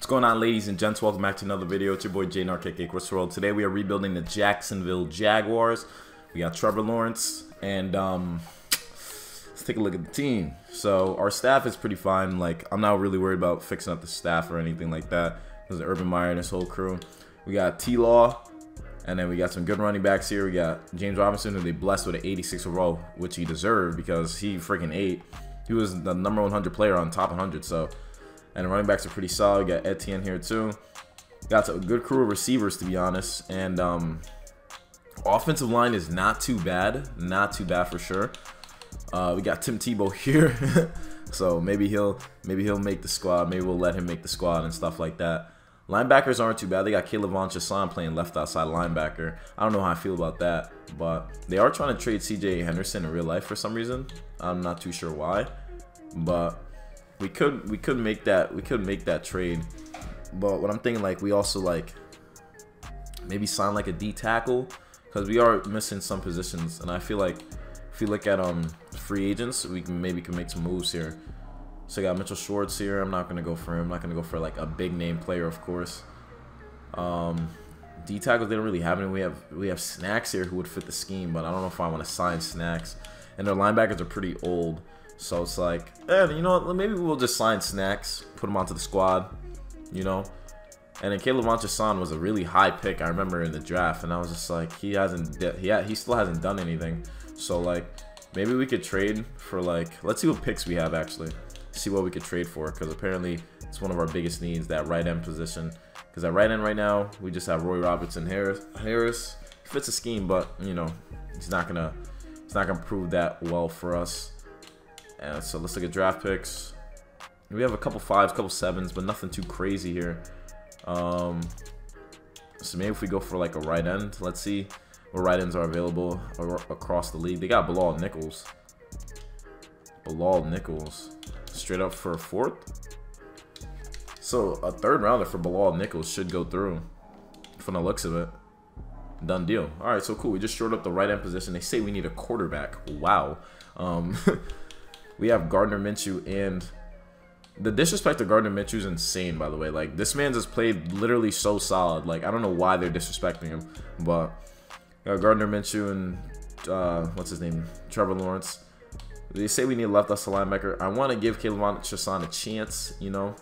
What's going on, ladies and gents? Welcome back to another video. It's your boy Jay Narcake World. Today we are rebuilding the Jacksonville Jaguars. We got Trevor Lawrence, and let's take a look at the team. So our staff is pretty fine. Like, I'm not really worried about fixing up the staff or anything like that. There's Urban Meyer and his whole crew. We got TLAW, and then we got some good running backs here. We got James Robinson, who they blessed with an 86 overall, which he deserved because he freaking ate. He was the number 100 player on top 100. So. And the running backs are pretty solid. We got Etienne here too. Got a good crew of receivers, to be honest. And offensive line is not too bad. Not too bad for sure. We got Tim Tebow here. So maybe he'll make the squad. Maybe we'll let him make the squad and stuff like that. Linebackers aren't too bad. They got Kayvon Thibodeaux playing left outside linebacker. I don't know how I feel about that. But they are trying to trade CJ Henderson in real life for some reason. I'm not too sure why. But we could make that trade, but what I'm thinking, like, we also like maybe sign like a D tackle because we are missing some positions, and I feel like if you look at free agents, we can make some moves here. So I got Mitchell Schwartz here. I'm not gonna go for him. I'm not gonna go for like a big name player, of course. D tackles, they don't really have any. We have Snacks here who would fit the scheme, but I don't know if I want to sign Snacks. And their linebackers are pretty old. So it's like, you know what, maybe we'll just sign Snacks, put him onto the squad, you know. And then Kayvon Thibodeaux was a really high pick, I remember, in the draft, and I was just like, he still hasn't done anything. So like, maybe we could trade for, like, let's see what picks we have actually, see what we could trade for, because apparently it's one of our biggest needs, that right end position. Because at right end right now, we just have Roy Robertson. Harris fits the scheme, but you know, he's not gonna prove that well for us. And so let's look at draft picks. We have a couple 5s, couple 7s, but nothing too crazy here. So maybe if we go for like a right end, let's see what right ends are available across the league. They got Bilal Nichols. Straight up for a 4th. So a 3rd rounder for Bilal Nichols should go through from the looks of it. Done deal. All right, so cool. We just shored up the right end position. They say we need a quarterback. Wow. We have Gardner Minshew, and the disrespect to Gardner Minshew is insane, by the way. Like, this man just played literally so solid. Like, I don't know why they're disrespecting him, but Gardner Minshew and what's his name, Trevor Lawrence. They say we need a left outside linebacker. I want to give Kayvon Thibodeaux a chance, you know,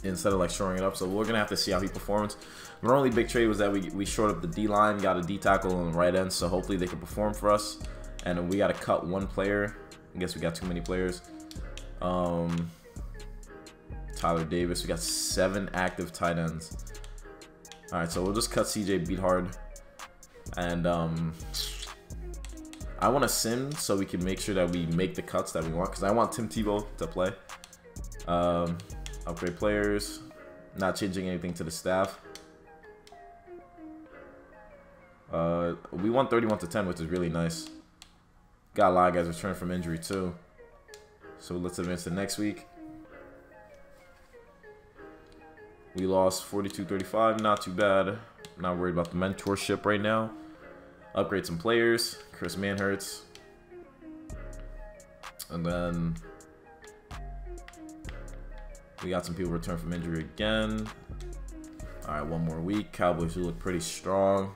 instead of like shoring it up. So we're gonna have to see how he performs. Our only big trade was that we shored up the D line, got a D tackle on the right end, so hopefully they can perform for us. And we got to cut one player. I guess we got too many players. Tyler Davis. We got 7 active tight ends. All right, so we'll just cut CJ Beathard, and I want to sim so we can make sure that we make the cuts that we want, because I want Tim Tebow to play. Upgrade players. Not changing anything to the staff. We won 31-10, which is really nice. Got a lot of guys returning from injury too. So let's advance to next week. We lost 42-35, not too bad. Not worried about the mentorship right now. Upgrade some players. Chris Manhertz. And then we got some people return from injury again. Alright, one more week. Cowboys, who look pretty strong.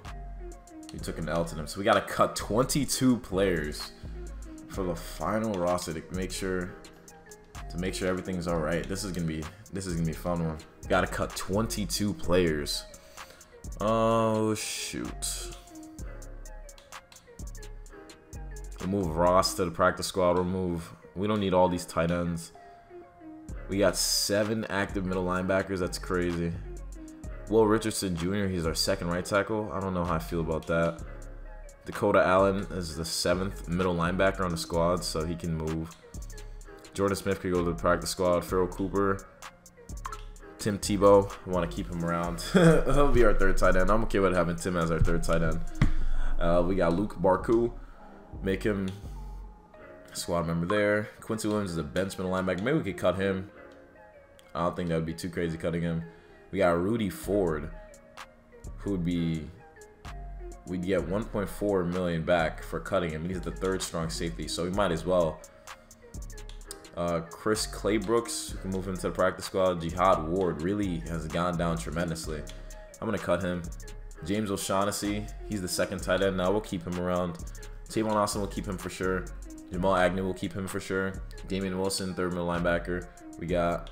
We took an L to them. So we got to cut 22 players for the final roster to make sure everything's all right. This is gonna be a fun one. Got to cut 22 players. Oh shoot! Remove Ross to the practice squad. We don't need all these tight ends. We got 7 active middle linebackers. That's crazy. Will Richardson Jr., he's our 2nd right tackle. I don't know how I feel about that. Dakota Allen is the 7th middle linebacker on the squad, so he can move. Jordan Smith could go to the practice squad. Farrell Cooper. Tim Tebow. I want to keep him around. He'll be our 3rd tight end. I'm okay with having Tim as our 3rd tight end. We got Luke Barku. Make him a squad member there. Quincy Williams is a bench middle linebacker. Maybe we could cut him. I don't think that would be too crazy cutting him. We got Rudy Ford, who would be, we'd get 1.4 million back for cutting him. He's the 3rd strong safety, so we might as well Chris Claybrooks, we can move him to the practice squad. Jihad Ward really has gone down tremendously. I'm going to cut him. James O'Shaughnessy, he's the second tight end now. We'll keep him around. Tavon Austin will keep him for sure. Jamal Agnew will keep him for sure. Damian Wilson, third middle linebacker. We got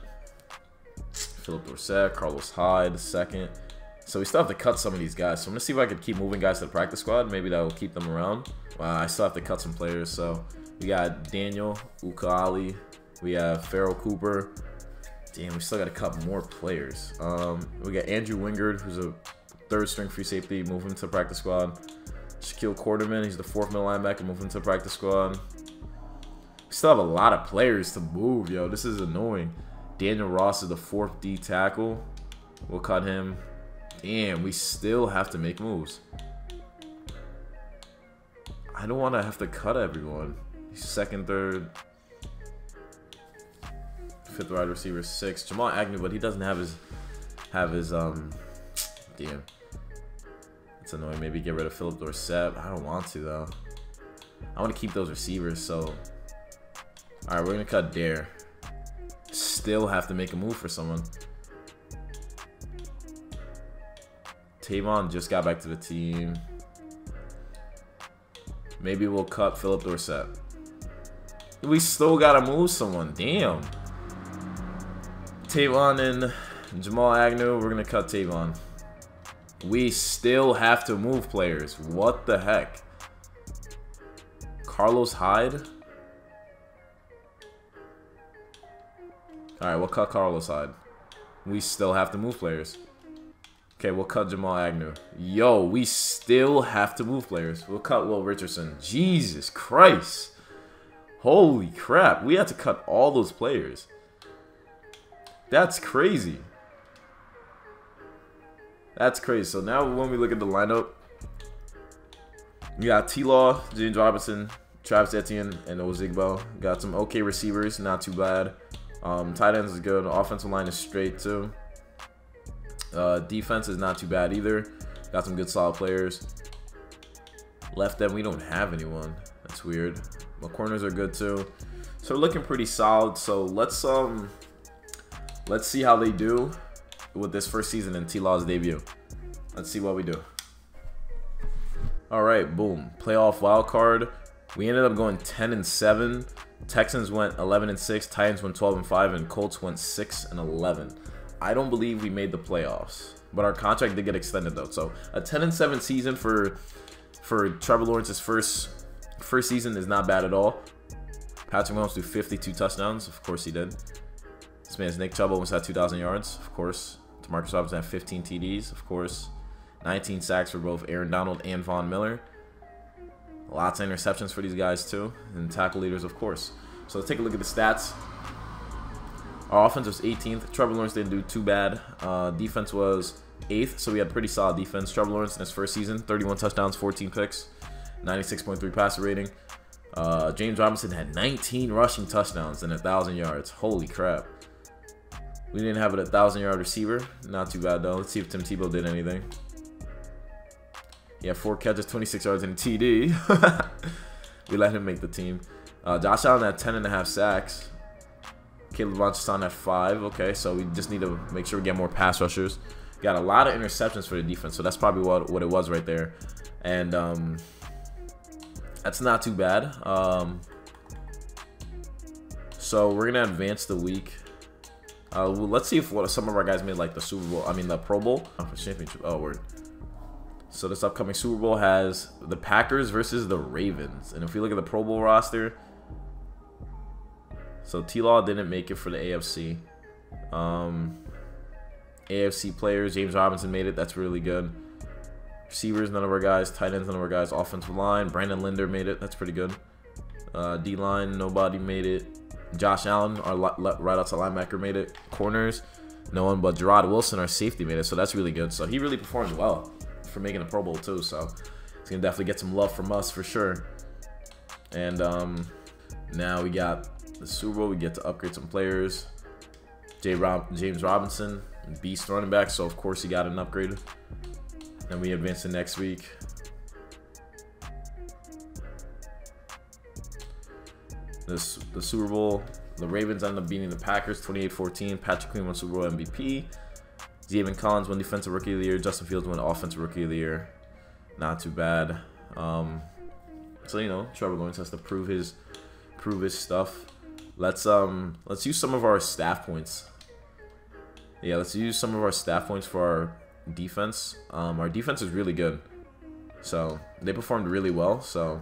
Philip Dorsett, Carlos Hyde, second. So we still have to cut some of these guys. So I'm going to see if I could keep moving guys to the practice squad. Maybe that will keep them around. I still have to cut some players. So we got Daniel Ukali. We have Farrell Cooper. Damn, we still got to cut more players. We got Andrew Wingard, who's a third string free safety. Move him to the practice squad. Shaquille Quarterman, he's the fourth middle linebacker. Move him to the practice squad. We still have a lot of players to move, yo. This is annoying. Daniel Ross is the fourth D tackle. We'll cut him. Damn, we still have to make moves. I don't want to have to cut everyone. Second, third, fifth wide receiver, sixth. Jamal Agnew, but he doesn't have his damn. It's annoying. Maybe get rid of Philip Dorsett. I don't want to though. I want to keep those receivers. So, all right, we're gonna cut Dare. Still have to make a move for someone. Tavon just got back to the team. Maybe we'll cut Philip Dorsett. We still gotta move someone. Damn. Tavon and Jamal Agnew. We're gonna cut Tavon. We still have to move players. What the heck? Carlos Hyde. Alright, we'll cut Carlos Hyde. We still have to move players. Okay, we'll cut Jamal Agnew. Yo, we still have to move players. We'll cut Will Richardson. Jesus Christ. Holy crap. We had to cut all those players. That's crazy. That's crazy. So now when we look at the lineup, we got TLAW, James Robinson, Travis Etienne, and Ozigbo. Got some okay receivers, not too bad. Tight ends is good. Offensive line is straight too. Defense is not too bad either. Got some good solid players. Left end, we don't have anyone. That's weird. The corners are good too. So we're looking pretty solid. So let's see how they do with this first season in TLAW's debut. Let's see what we do. All right, boom. Playoff wild card. We ended up going 10-7. Texans went 11-6. Titans went 12-5, and Colts went 6-11. I don't believe we made the playoffs, but our contract did get extended though. So a 10-7 season for Trevor Lawrence's first season is not bad at all. Patrick Mahomes threw 52 touchdowns. Of course he did. This man's Nick Chubb almost had 2,000 yards. Of course. Demarcus Robinson had 15 TDs. Of course. 19 sacks for both Aaron Donald and Von Miller. Lots of interceptions for these guys too. And tackle leaders, of course. So let's take a look at the stats. Our offense was 18th. Trevor Lawrence didn't do too bad. Defense was 8th, so we had pretty solid defense. Trevor Lawrence in his first season, 31 touchdowns, 14 picks, 96.3 passer rating. James Robinson had 19 rushing touchdowns and 1,000 yards. Holy crap. We didn't have a 1,000-yard receiver. Not too bad, though. Let's see if Tim Tebow did anything. He had 4 catches, 26 yards, and a TD. We let him make the team. Josh Allen had 10.5 sacks. Caleb Von had 5. Okay, so we just need to make sure we get more pass rushers. Got a lot of interceptions for the defense, so that's probably what it was right there. And that's not too bad. So we're gonna advance the week. Let's see if some of our guys made like the Super Bowl. I mean the Pro Bowl for championship. Oh, word. So this upcoming Super Bowl has the Packers versus the Ravens, and if we look at the Pro Bowl roster. So TLAW didn't make it for the AFC. AFC players, James Robinson made it. That's really good. Receivers, none of our guys. Tight ends, none of our guys. Offensive line, Brandon Linder made it. That's pretty good. D-line, nobody made it. Josh Allen, our right outside linebacker, made it. Corners, no one but Gerard Wilson, our safety, made it. So that's really good. So he really performed well for making a Pro Bowl too. So he's going to definitely get some love from us for sure. And now we got the Super Bowl. We get to upgrade some players. James Robinson, beast running back, so of course he got an upgrade. And we advance to next week. The Super Bowl The Ravens ended up beating the Packers 28-14. Patrick Queen won Super Bowl MVP. Zaven Collins won Defensive Rookie of the Year. Justin Fields won Offensive Rookie of the Year. Not too bad. So you know, Trevor Lawrence has to prove his stuff. Let's use some of our staff points. Yeah, let's use some of our staff points for our defense. Our defense is really good, so they performed really well. So,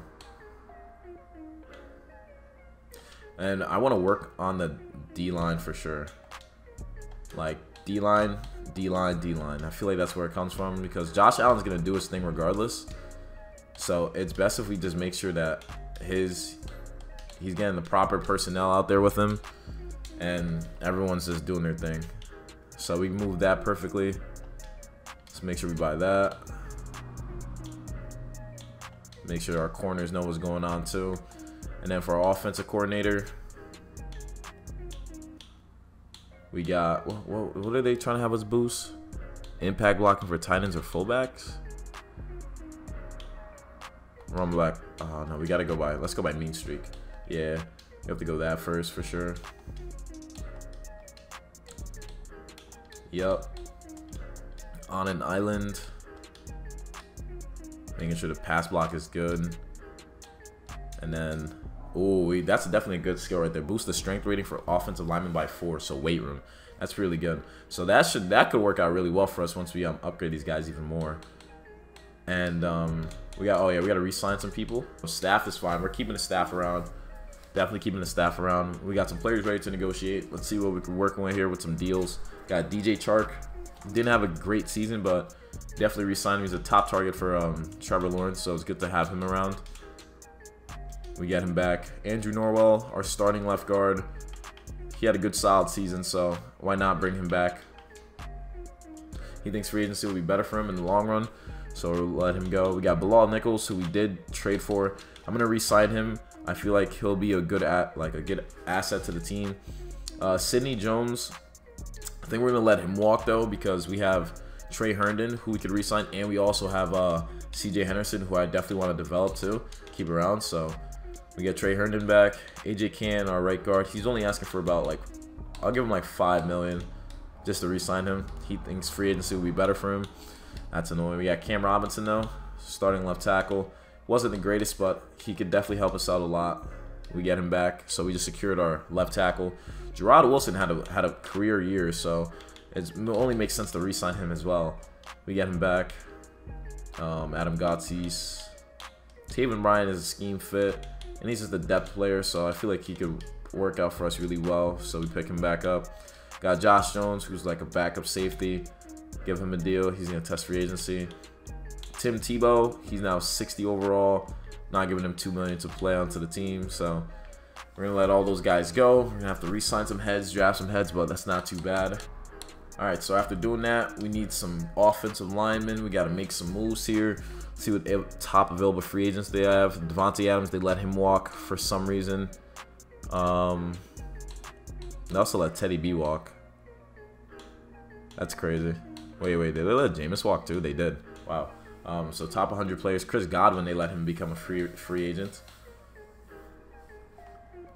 and I want to work on the D-line for sure. Like D-line, D-line, D-line. I feel like that's where it comes from because Josh Allen's gonna do his thing regardless. So it's best if we just make sure that he's getting the proper personnel out there with him, and everyone's just doing their thing. So we moved that perfectly. Let's make sure we buy that. Make sure our corners know what's going on too. And then for our offensive coordinator, we got what are they trying to have us boost? Impact blocking for tight ends or fullbacks? Run back. Oh no, we gotta go by. Let's go by mean streak. Yeah, you have to go that first for sure. Yup. On an island. Making sure the pass block is good. And then, oh, that's definitely a good skill right there. Boost the strength rating for offensive linemen by 4. So weight room. That's really good. So that could work out really well for us once we upgrade these guys even more. And we got we got to re-sign some people. Staff is fine. We're keeping the staff around. Definitely keeping the staff around. We got some players ready to negotiate. Let's see what we can work with here with some deals. Got DJ Chark. Didn't have a great season, but definitely re-signed him. He's a top target for Trevor Lawrence, so it's good to have him around. We get him back. Andrew Norwell, our starting left guard. He had a good solid season, so why not bring him back? He thinks free agency will be better for him in the long run, so we'll let him go. We got Bilal Nichols, who we did trade for. I'm gonna re-sign him. I feel like he'll be a good asset to the team. Sidney Jones, I think we're gonna let him walk though because we have Trey Herndon, who we could re-sign, and we also have CJ Henderson, who I definitely want to develop too, keep around. So we get Trey Herndon back. AJ Cann, our right guard, he's only asking for about I'll give him like $5 million just to re-sign him. He thinks free agency will be better for him. That's annoying. We got Cam Robinson though, starting left tackle. Wasn't the greatest, but he could definitely help us out a lot. We get him back, so we just secured our left tackle. Gerard Wilson had a career year, so it only makes sense to re-sign him as well. We get him back. Adam Gotsis. Taven Bryan is a scheme fit, and he's just a depth player, so I feel like he could work out for us really well, so we pick him back up. Got Josh Jones, who's like a backup safety. Give him a deal. He's going to test free agency. Tim Tebow, he's now 60 overall. Not giving him $2 million to play onto the team, so we're going to let all those guys go. We're going to have to re-sign some heads, draft some heads, but that's not too bad. Alright, so after doing that, we need some offensive linemen. We got to make some moves here. See what top available free agents they have. Devontae Adams, they let him walk for some reason. They also let Teddy B walk. That's crazy. Wait, did they let Jameis walk too? They did. Wow. So top 100 players. Chris Godwin, they let him become a free agent.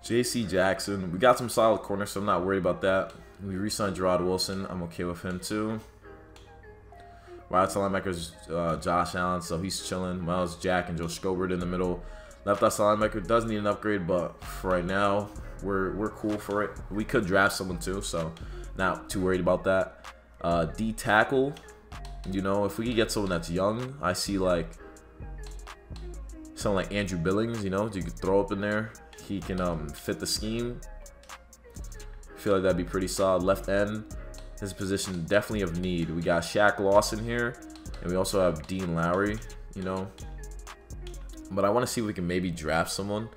J.C. Jackson. We got some solid corners, so I'm not worried about that. We re-signed Gerard Wilson. I'm okay with him too. Right outside linebackers, Josh Allen, so he's chilling. Miles Jack and Joe Scobert in the middle. Left outside linebacker does need an upgrade, but for right now, we're cool for it. We could draft someone too, so not too worried about that. D tackle. You know, if we could get someone that's young, I see like someone like Andrew Billings, you know, you could throw up in there. He can fit the scheme. I feel like that'd be pretty solid. Left end, his position definitely of need. We got Shaq Lawson here, and we also have Dean Lowry, you know. But I want to see if we can maybe draft someone.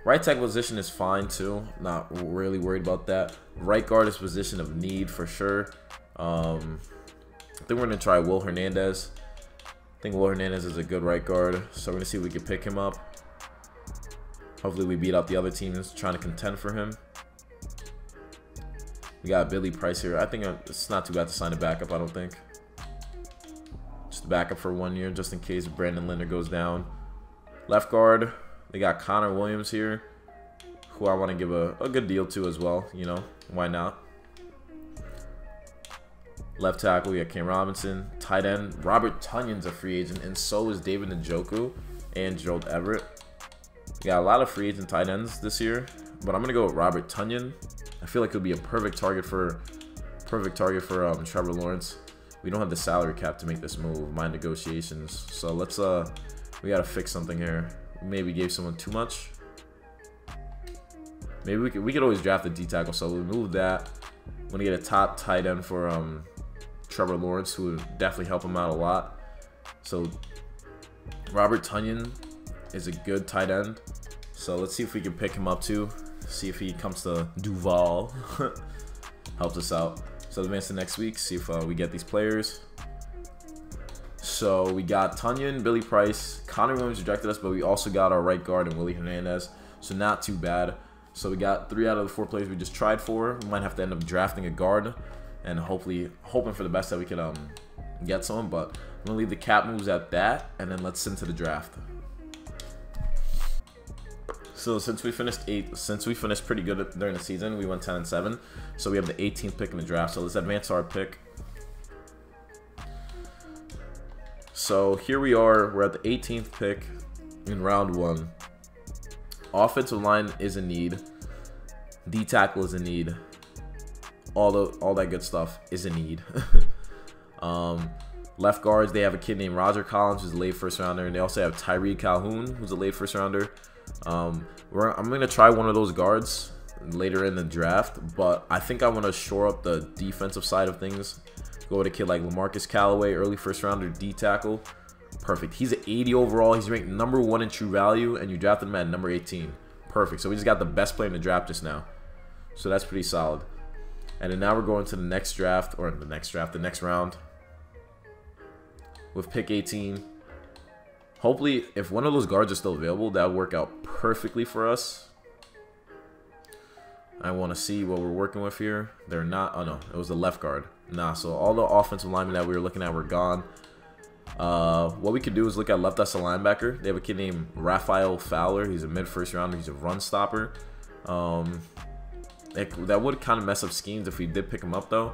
Right tackle position is fine too. Not really worried about that. Right guard is position of need for sure. I think we're going to try Will Hernandez. I think Will Hernandez is a good right guard, so we're going to see if we can pick him up. Hopefully we beat out the other teams trying to contend for him. We got Billy Price here. I think it's not too bad to sign a backup, I don't think. Just a backup for 1 year, just in case Brandon Linder goes down. Left guard, they got Connor Williams here, who I want to give a good deal to as well. You know, why not? Left tackle, we got Cam Robinson. Tight end, Robert Tunyon's a free agent, and so is David Njoku and Gerald Everett. We got a lot of free agent tight ends this year, but I'm gonna go with Robert Tonyan. I feel like he'll be a perfect target for Trevor Lawrence. We don't have the salary cap to make this move. My negotiations. So let's we gotta fix something here. Maybe gave someone too much. Maybe we could always draft a D tackle. So we move that. I'm gonna get a top tight end for Trevor Lawrence, who would definitely help him out a lot. So Robert Tonyan is a good tight end. So let's see if we can pick him up too. See if he comes to Duval. Helps us out. So advance to next week. See if we get these players. So we got Tonyan, Billy Price, Connor Williams rejected us, but we also got our right guard and Willie Hernandez. So not too bad. So we got 3 out of the 4 players we just tried for. We might have to end up drafting a guard, and hopefully hoping for the best that we could get someone. But I'm gonna leave the cap moves at that, and then let's into the draft. So since we finished pretty good during the season, we went 10-7. So we have the 18th pick in the draft. So let's advance our pick. So here we are. We're at the 18th pick in round 1. Offensive line is a need. D tackle is a need. All that good stuff is a need. Left guards, they have a kid named Roger Collins, who's a late first rounder, and they also have Tyree Calhoun, who's a late first rounder. I'm gonna try one of those guards later in the draft, but I think I want to shore up the defensive side of things. Go with a kid like LaMarcus Callaway, early first rounder, D tackle. Perfect. He's an 80 overall. He's ranked #1 in true value, and you drafted him at number 18. Perfect. So we just got the best player in the draft just now. So that's pretty solid. And then now we're going to the next draft, or the next round with pick 18. Hopefully, if one of those guards are still available, that would work out perfectly for us. I want to see what we're working with here. They're not. Oh no, it was the left guard. Nah, so all the offensive linemen that we were looking at were gone. What we could do is look at left as a linebacker. They have a kid named Raphael Fowler. He's a mid-first rounder. He's a run stopper. That would kind of mess up schemes if we did pick him up though.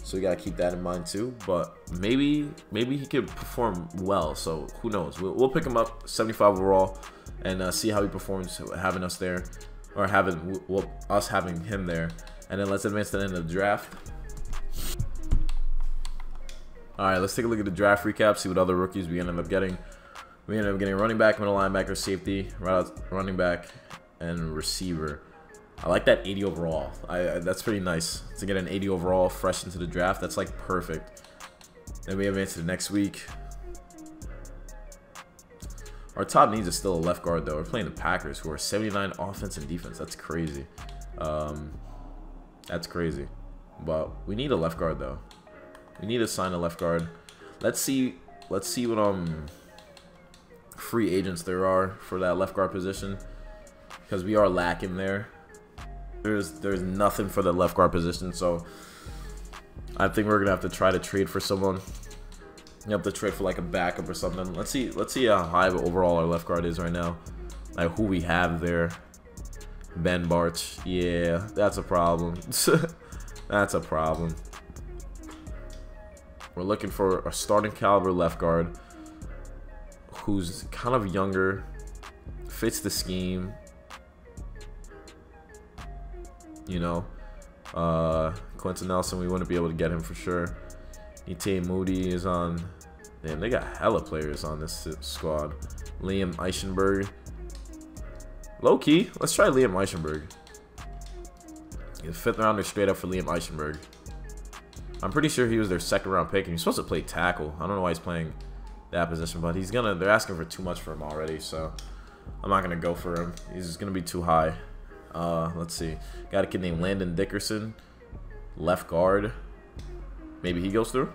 So we gotta keep that in mind too. But maybe he could perform well. So who knows? We'll pick him up 75 overall and see how he performs having us there, or us having him there. And then let's advance to the end of the draft. All right, let's take a look at the draft recap. See what other rookies we ended up getting. We ended up getting running back, middle linebacker, safety, running back, and receiver. I like that 80 overall. That's pretty nice to get an 80 overall fresh into the draft. That's like perfect. Then we advance to the next week. Our top needs is still a left guard though. We're playing the Packers, who are 79 offense and defense. That's crazy. That's crazy. But we need a left guard though. We need to sign a left guard. Let's see what free agents there are for that left guard position, because we are lacking there. There's nothing for the left guard position, so I think we're gonna have to try to trade for someone. You have to trade for like a backup or something. Let's see how high overall our left guard is right now. Like who we have there. Ben Barch. Yeah, that's a problem. That's a problem. We're looking for a starting caliber left guard who's kind of younger, fits the scheme. You know, Quentin Nelson, we wouldn't be able to get him for sure. Ite Moody is on. Damn, they got hella players on this squad. Liam Eichenberg. Low key, let's try Liam Eichenberg. The 5th rounder straight up for Liam Eichenberg. I'm pretty sure he was their 2nd round pick, and he's supposed to play tackle. I don't know why he's playing that position, but they're asking for too much for him already, so I'm not gonna go for him. He's gonna be too high. Let's see. Got a kid named Landon Dickerson, left guard. Maybe he goes through?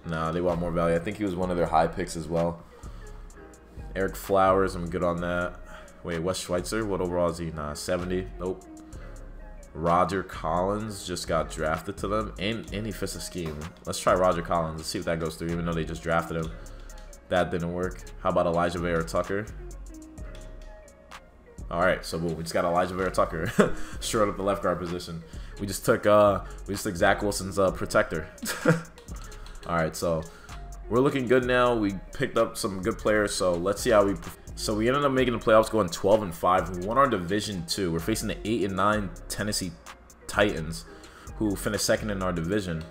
Nah, they want more value. I think he was one of their high picks as well. Eric Flowers, I'm good on that. Wait, Wes Schweitzer, what overall is he? Nah, 70. Nope. Roger Collins just got drafted to them, and he fits the scheme. Let's try Roger Collins. Let's see if that goes through, even though they just drafted him. That didn't work. How about Elijah Vera Tucker? All right, so boom, we just got Elijah Vera Tucker straight up the left guard position. We just took Zach Wilson's protector. All right, so we're looking good now. We picked up some good players, so let's see how we. So we ended up making the playoffs, going 12-5. We won our division too. We're facing the 8-9 Tennessee Titans, who finished second in our division.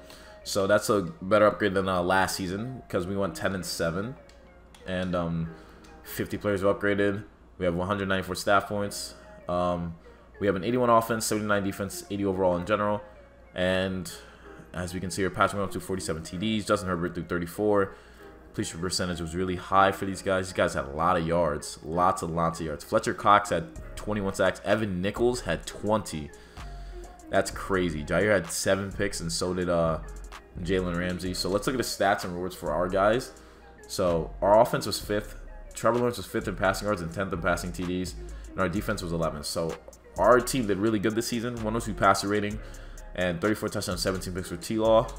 So that's a better upgrade than last season because we went 10-7, and 50 players were upgraded. We have 194 staff points. We have an 81 offense, 79 defense, 80 overall in general. And as we can see, our passing went up to 47 TDs. Justin Herbert threw 34. Completion percentage was really high for these guys. These guys had a lot of yards, lots and lots of yards. Fletcher Cox had 21 sacks. Evan Nichols had 20. That's crazy. Jair had 7 picks, and so did Jalen Ramsey. So let's look at the stats and rewards for our guys. So our offense was 5th. Trevor Lawrence was 5th in passing yards and 10th in passing TDs. And our defense was 11th. So our team did really good this season. 102 passer rating and 34 touchdowns, 17 picks for TLAW.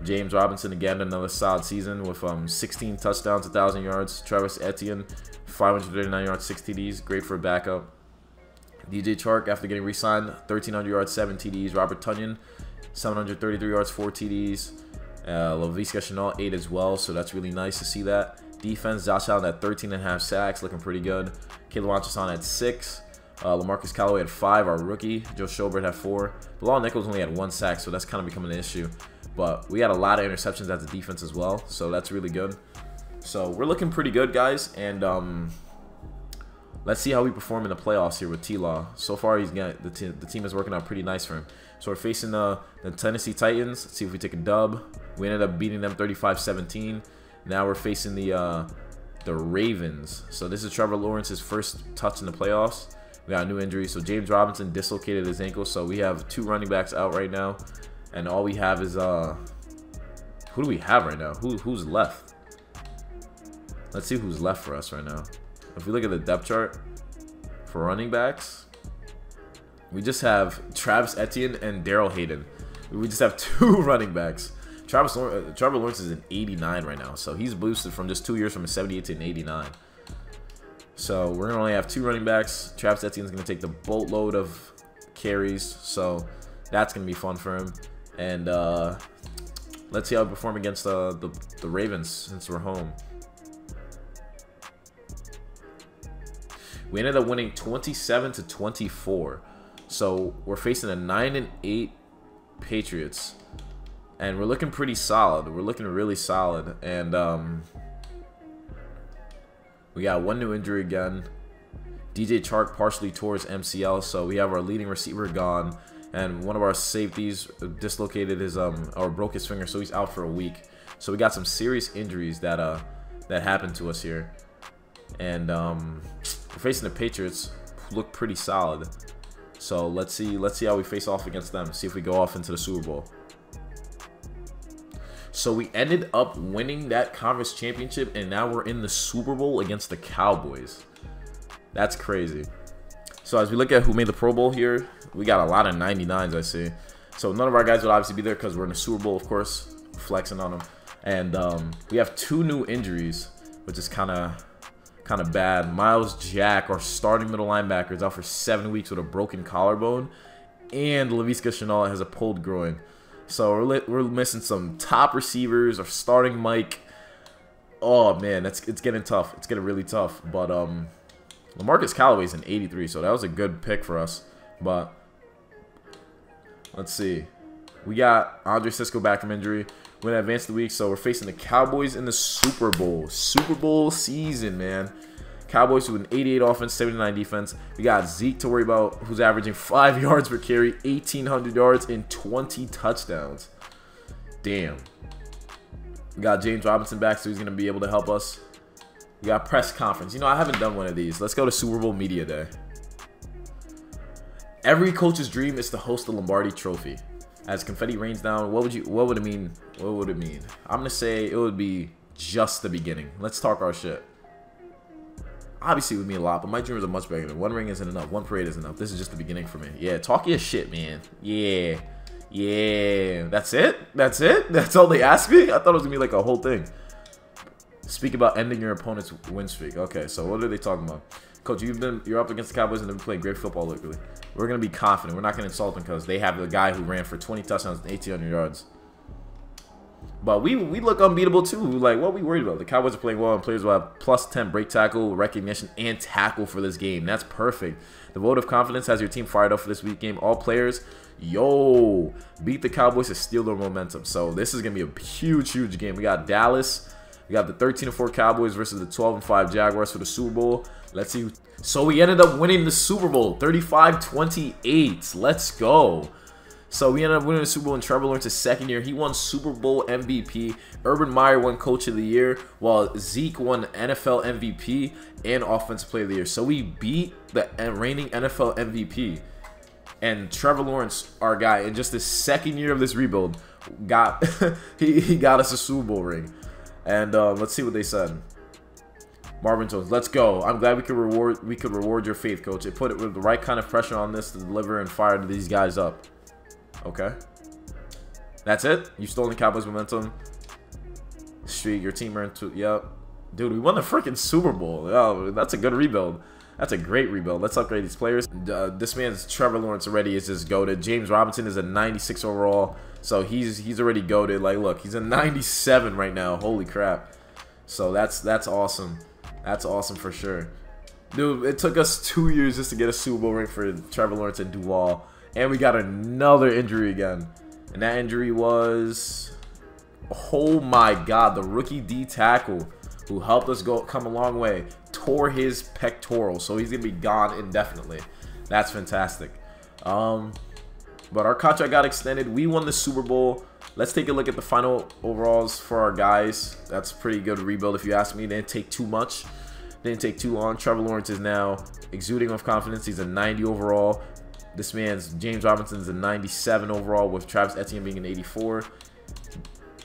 James Robinson, again, another solid season with 16 touchdowns, 1,000 yards. Travis Etienne, 539 yards, 6 TDs. Great for a backup. DJ Chark, after getting re-signed, 1,300 yards, 7 TDs. Robert Tonyan, 733 yards, 4 TDs. Laviska Shenault, 8 as well, so that's really nice to see that. Defense, Josh Allen at 13.5 sacks, looking pretty good. Caleb Watson at 6. LaMarcus Callaway had 5, our rookie. Joe Schobert had 4. Bilal Nichols only had 1 sack, so that's kind of becoming an issue. But we had a lot of interceptions at the defense as well, so that's really good. So we're looking pretty good, guys, and let's see how we perform in the playoffs here with TLAW. So far, the team is working out pretty nice for him. So we're facing the Tennessee Titans. Let's see if we take a dub. We ended up beating them 35-17. Now we're facing the Ravens. So this is Trevor Lawrence's first touch in the playoffs. We got a new injury. So James Robinson dislocated his ankle. So we have 2 running backs out right now. And all we have is who do we have right now? Who's left? Let's see who's left for us right now. If we look at the depth chart for running backs, we just have Travis Etienne and Daryl Hayden. We just have 2 running backs. Trevor Lawrence is an 89 right now, so he's boosted from just 2 years from a 78 to an 89. So we're gonna only have 2 running backs. Travis Etienne's gonna take the boatload of carries, so that's gonna be fun for him. And let's see how we perform against the Ravens since we're home. We ended up winning 27-24. So we're facing a 9-8 Patriots, and we're looking pretty solid. We're looking really solid, and we got 1 new injury again. DJ Chark partially tore his MCL, so we have our leading receiver gone, and one of our safeties dislocated his or broke his finger, so he's out for a week. So we got some serious injuries that happened to us here, and we're facing the Patriots, who look pretty solid. So let's see how we face off against them. See if we go off into the Super Bowl. So we ended up winning that conference championship, and now we're in the Super Bowl against the Cowboys. That's crazy. So as we look at who made the Pro Bowl here, we got a lot of 99s, I see. So none of our guys would obviously be there because we're in the Super Bowl, of course, flexing on them. And we have 2 new injuries, which is kind of bad. Miles Jack, our starting middle linebacker, is out for 7 weeks with a broken collarbone, and Laviska Shenault has a pulled groin. So we're missing some top receivers. Our starting Mike. Oh man, it's getting tough. It's getting really tough. But LaMarcus Callaway's an 83, so that was a good pick for us. But let's see. We got Andre Cisco back from injury. We're going to advance the week, so we're facing the Cowboys in the Super Bowl. Super Bowl season, man. Cowboys with an 88 offense, 79 defense. We got Zeke to worry about, who's averaging 5 yards per carry, 1,800 yards, and 20 touchdowns. Damn. We got James Robinson back, so he's going to be able to help us. We got press conference. You know, I haven't done one of these. Let's go to Super Bowl Media Day. Every coach's dream is to host the Lombardi Trophy. As confetti rains down, what would it mean? What would it mean? I'm gonna say it would be just the beginning. Let's talk our shit. Obviously, it would mean a lot, but my dreams are much bigger. Than 1 ring isn't enough. 1 parade isn't enough. This is just the beginning for me. Yeah, talk your shit, man. Yeah. That's it. That's all they asked me. I thought it was gonna be like a whole thing. Speak about ending your opponent's win streak. Okay, so what are they talking about? Coach, you're up against the Cowboys and they've been playing great football lately. We're going to be confident. We're not going to insult them because they have the guy who ran for 20 touchdowns and 1,800 yards. But we look unbeatable too. Like, what are we worried about? The Cowboys are playing well and players will have +10 break tackle, recognition, and tackle for this game. That's perfect. The vote of confidence has your team fired up for this week game. All players, yo, beat the Cowboys to steal their momentum. So this is going to be a huge, huge game. We got Dallas. We got the 13-4 Cowboys versus the 12-5 Jaguars for the Super Bowl. Let's see. So we ended up winning the Super Bowl, 35-28. Let's go. So we ended up winning the Super Bowl in Trevor Lawrence's second year. He won Super Bowl MVP. Urban Meyer won Coach of the Year, while Zeke won NFL MVP and Offensive Player of the Year. So we beat the reigning NFL MVP. And Trevor Lawrence, our guy, in just his second year of this rebuild, got he got us a Super Bowl ring. And let's see what they said. Marvin Jones, let's go. I'm glad we could reward your faith, Coach. It put it with the right kind of pressure on this to deliver and fire these guys up. Okay. That's it? You stole the Cowboys momentum. Streak, your team earned two. Yep. Dude, we won the freaking Super Bowl. Oh, that's a good rebuild. That's a great rebuild. Let's upgrade these players. This man's Trevor Lawrence already is just goated. James Robinson is a 96 overall. So he's already goated. Like, look, he's a 97 right now. Holy crap. So that's awesome. That's awesome for sure. Dude, it took us 2 years just to get a Super Bowl ring for Trevor Lawrence and TLAW. And we got another injury again. And that injury was, oh my God, the rookie D tackle who helped us come a long way tore his pectoral. So he's going to be gone indefinitely. That's fantastic. But our contract got extended. We won the Super Bowl. Let's take a look at the final overalls for our guys. That's a pretty good rebuild if you ask me. It didn't take too much. Didn't take too long. Trevor Lawrence is now exuding with confidence. He's a 90 overall. This man's James Robinson is a 97 overall, with Travis Etienne being an 84.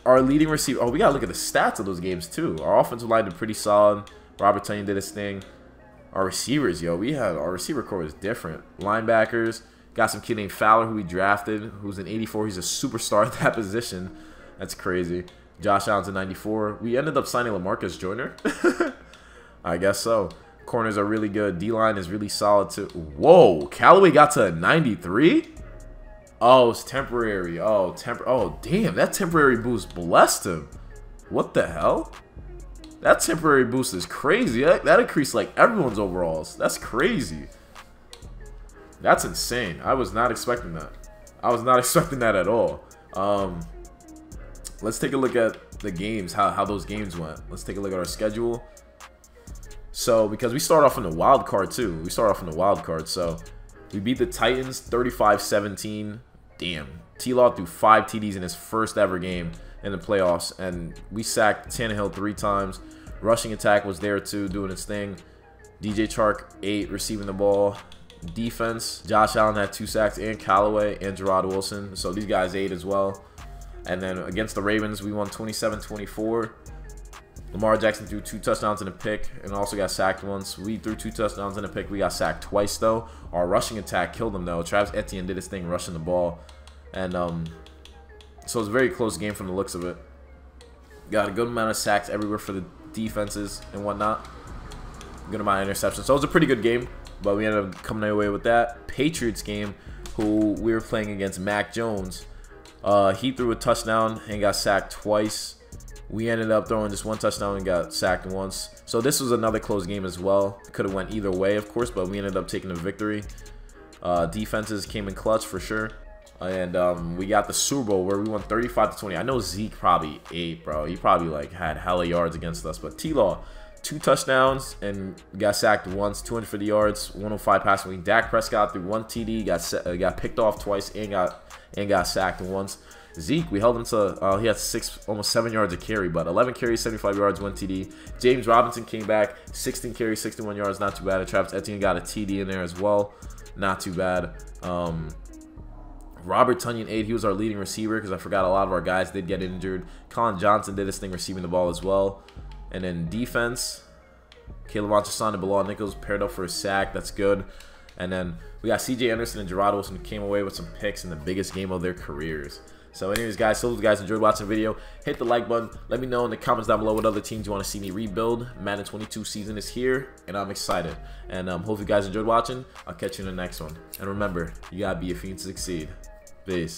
Our leading receiver. Oh, we gotta look at the stats of those games too. Our offensive line did pretty solid. Robert Tonyan did his thing. Our receivers, yo, our receiver core is different. Linebackers, got some kid named Fowler who we drafted, who's an 84. He's a superstar at that position. That's crazy. Josh Allen's a 94. We ended up signing LaMarcus Joyner. I guess so. Corners are really good. D-line is really solid too. Whoa, Callaway got to a 93? Oh, it's temporary. Oh, damn, that temporary boost blessed him. What the hell? That temporary boost is crazy. That increased like everyone's overalls. That's crazy. That's insane. I was not expecting that. I was not expecting that at all. Let's take a look at the games, how those games went. Let's take a look at our schedule. So, because we start off in the wild card too. We start off in the wild card. So, we beat the Titans 35-17. Damn. TLAW threw 5 TDs in his first ever game in the playoffs. And we sacked Tannehill 3 times. Rushing attack was there too, doing its thing. DJ Chark 8 receiving the ball. Defense, Josh Allen had 2 sacks, and Callaway and Gerard Wilson. So, these guys 8 as well. And then against the Ravens, we won 27-24. Lamar Jackson threw 2 touchdowns and a pick and also got sacked once. We threw 2 touchdowns and a pick. We got sacked twice, though. Our rushing attack killed them, though. Travis Etienne did his thing rushing the ball. And so it was a very close game from the looks of it. Got a good amount of sacks everywhere for the defenses and whatnot. Good amount of interceptions. So it was a pretty good game, but we ended up coming away with that. Patriots game, who we were playing against Mac Jones. He threw a touchdown and got sacked twice. We ended up throwing just 1 touchdown and got sacked once. So this was another close game as well. Could have went either way, of course, but we ended up taking a victory. Defenses came in clutch for sure. And we got the Super Bowl where we won 35-20. I know Zeke probably ate, bro. He probably like had hella yards against us. But TLAW, 2 touchdowns and got sacked once, 250 yards, 105 passing week. Dak Prescott threw 1 TD, got picked off twice and got sacked once. Zeke, we held him to, he had almost 7 yards a carry, but 11 carries, 75 yards, 1 TD. James Robinson came back, 16 carries, 61 yards, not too bad. And Travis Etienne got a TD in there as well, not too bad. Robert Tonyan 8, he was our leading receiver because I forgot a lot of our guys did get injured. Colin Johnson did his thing receiving the ball as well. And then defense, Caleb Monteson and Bilal Nichols paired up for a sack. That's good. And then we got CJ Anderson and Gerard Wilson who came away with some picks in the biggest game of their careers. So anyways, guys, so if you guys enjoyed watching the video, hit the like button. Let me know in the comments down below what other teams you want to see me rebuild. Madden 22 season is here, and I'm excited. And hope you guys enjoyed watching. I'll catch you in the next one. And remember, you gotta be a fiend to succeed. Peace.